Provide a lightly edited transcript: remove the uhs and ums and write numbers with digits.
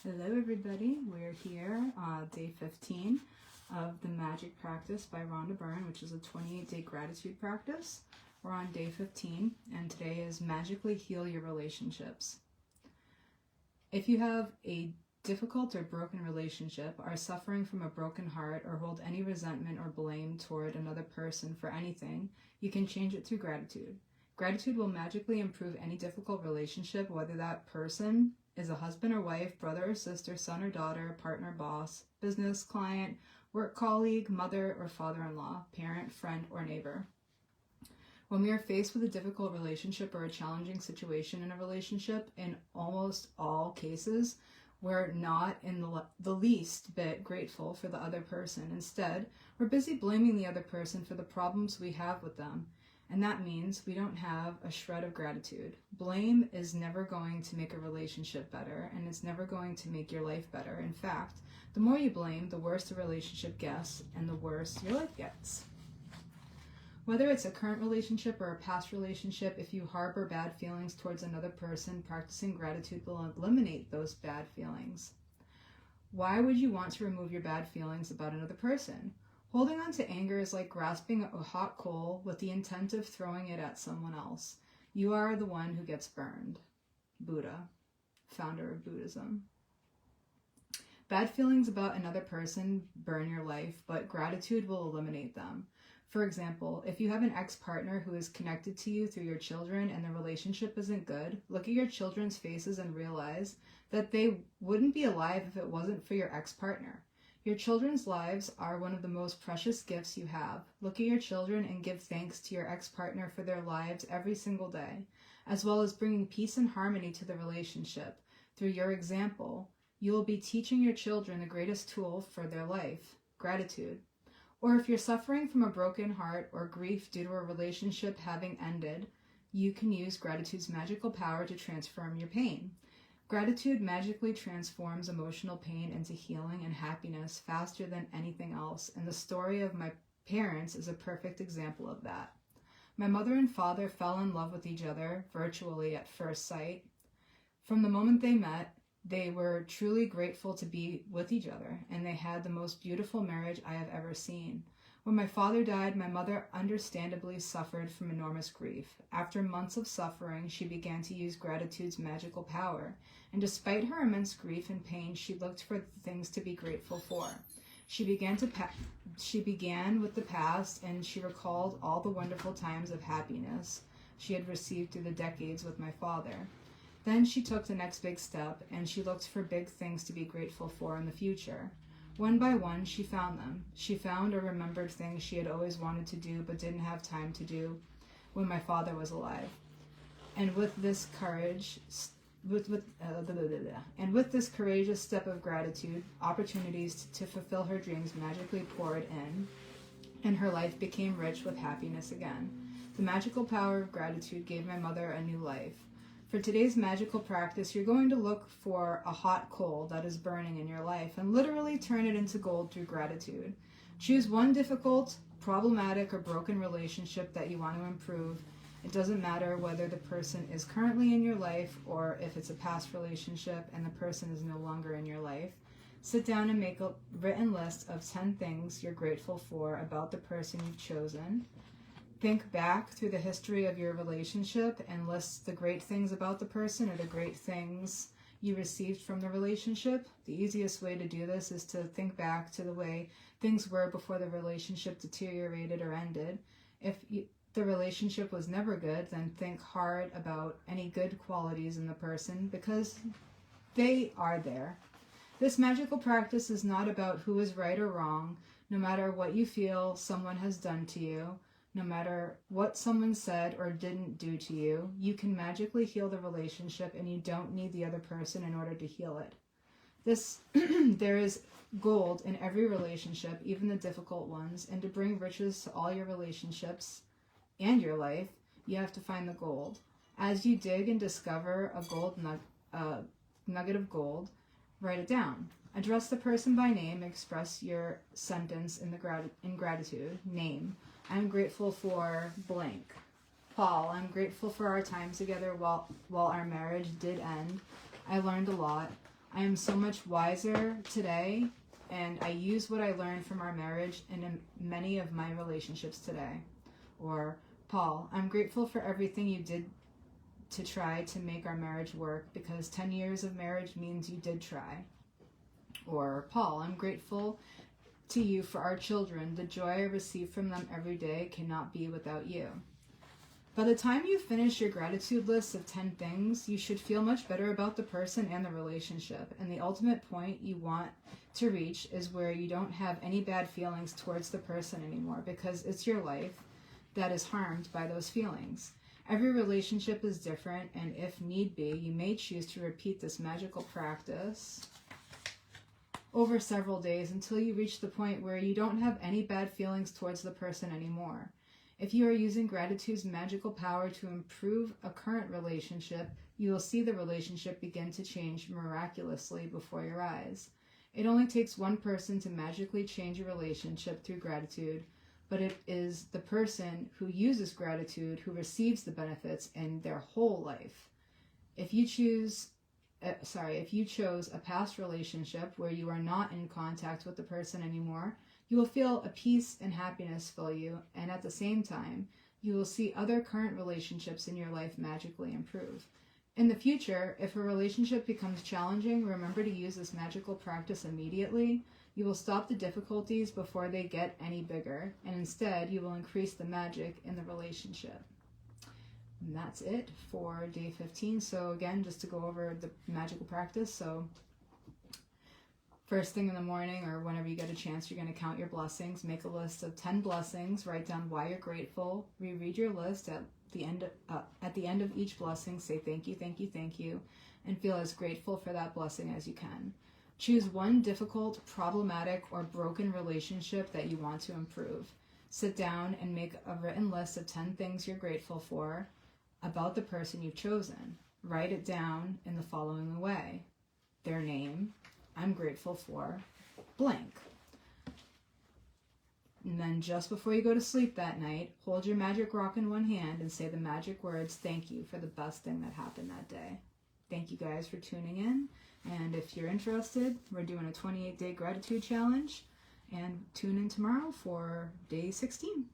Hello everybody, we're here day 15 of the Magic Practice by Rhonda Byrne, which is a 28-day gratitude practice. We're on day 15 and today is Magically Heal Your Relationships. If you have a difficult or broken relationship, are suffering from a broken heart, or hold any resentment or blame toward another person for anything, you can change it through gratitude. Gratitude will magically improve any difficult relationship, whether that person is a husband or wife, brother or sister, son or daughter, partner, boss, business, client, work colleague, mother or father-in-law, parent, friend, or neighbor. When we are faced with a difficult relationship or a challenging situation in a relationship, in almost all cases, we're not in the least bit grateful for the other person. Instead, we're busy blaming the other person for the problems we have with them. And that means we don't have a shred of gratitude. Blame is never going to make a relationship better, and it's never going to make your life better. In fact, the more you blame, the worse the relationship gets, and the worse your life gets. Whether it's a current relationship or a past relationship, if you harbor bad feelings towards another person, practicing gratitude will eliminate those bad feelings. Why would you want to remove your bad feelings about another person? Holding on to anger is like grasping a hot coal with the intent of throwing it at someone else. You are the one who gets burned. Buddha, founder of Buddhism. Bad feelings about another person burn your life, but gratitude will eliminate them. For example, if you have an ex-partner who is connected to you through your children and the relationship isn't good, look at your children's faces and realize that they wouldn't be alive if it wasn't for your ex-partner. Your children's lives are one of the most precious gifts you have. Look at your children and give thanks to your ex-partner for their lives every single day, as well as bringing peace and harmony to the relationship. Through your example, you will be teaching your children the greatest tool for their life, gratitude. Or if you're suffering from a broken heart or grief due to a relationship having ended, you can use gratitude's magical power to transform your pain. Gratitude magically transforms emotional pain into healing and happiness faster than anything else, and the story of my parents is a perfect example of that. My mother and father fell in love with each other virtually at first sight. From the moment they met, they were truly grateful to be with each other, and they had the most beautiful marriage I have ever seen. When my father died, my mother understandably suffered from enormous grief. After months of suffering, she began to use gratitude's magical power, and despite her immense grief and pain, she looked for things to be grateful for. She began with the past, and she recalled all the wonderful times of happiness she had received through the decades with my father. Then she took the next big step, and she looked for big things to be grateful for in the future. One by one, she found them. She found or remembered things she had always wanted to do but didn't have time to do when my father was alive. And with this courageous step of gratitude, opportunities to fulfill her dreams magically poured in, and her life became rich with happiness again. The magical power of gratitude gave my mother a new life. For today's magical practice, you're going to look for a hot coal that is burning in your life and literally turn it into gold through gratitude. Choose one difficult, problematic, or broken relationship that you want to improve. It doesn't matter whether the person is currently in your life or if it's a past relationship and the person is no longer in your life. Sit down and make a written list of 10 things you're grateful for about the person you've chosen. Think back through the history of your relationship and list the great things about the person or the great things you received from the relationship. The easiest way to do this is to think back to the way things were before the relationship deteriorated or ended. If the relationship was never good, then think hard about any good qualities in the person because they are there. This magical practice is not about who is right or wrong. No matter what you feel someone has done to you, no matter what someone said or didn't do to you, you can magically heal the relationship, and you don't need the other person in order to heal it. There is gold in every relationship, even the difficult ones, and to bring riches to all your relationships and your life, you have to find the gold. As you dig and discover a nugget of gold, write it down. Address the person by name. Express your sentence in gratitude. Name. I'm grateful for blank. Paul, I'm grateful for our time together while our marriage did end. I learned a lot. I am so much wiser today, and I use what I learned from our marriage in many of my relationships today. Or, Paul, I'm grateful for everything you did to try to make our marriage work, because 10 years of marriage means you did try. Or, Paul, I'm grateful to you for our children. The joy I receive from them every day cannot be without you. By the time you finish your gratitude list of 10 things, you should feel much better about the person and the relationship. And the ultimate point you want to reach is where you don't have any bad feelings towards the person anymore, because it's your life that is harmed by those feelings. Every relationship is different, and if need be, you may choose to repeat this magical practice over several days until you reach the point where you don't have any bad feelings towards the person anymore. If you are using gratitude's magical power to improve a current relationship, you will see the relationship begin to change miraculously before your eyes. It only takes one person to magically change a relationship through gratitude, but it is the person who uses gratitude who receives the benefits in their whole life. If you chose a past relationship where you are not in contact with the person anymore, you will feel a peace and happiness fill you, and at the same time, you will see other current relationships in your life magically improve. In the future, if a relationship becomes challenging, remember to use this magical practice immediately. You will stop the difficulties before they get any bigger, and instead, you will increase the magic in the relationship. And that's it for day 15. So again, just to go over the magical practice. So first thing in the morning, or whenever you get a chance, you're going to count your blessings. Make a list of 10 blessings. Write down why you're grateful. Reread your list at the end of each blessing. Say thank you, thank you, thank you, and feel as grateful for that blessing as you can. Choose one difficult, problematic, or broken relationship that you want to improve. Sit down and make a written list of 10 things you're grateful for about the person you've chosen. Write it down in the following way: their name, I'm grateful for blank. And then just before you go to sleep that night, hold your magic rock in one hand and say the magic words, thank you, for the best thing that happened that day. Thank you guys for tuning in. And if you're interested, we're doing a 28-day gratitude challenge. And tune in tomorrow for day 16.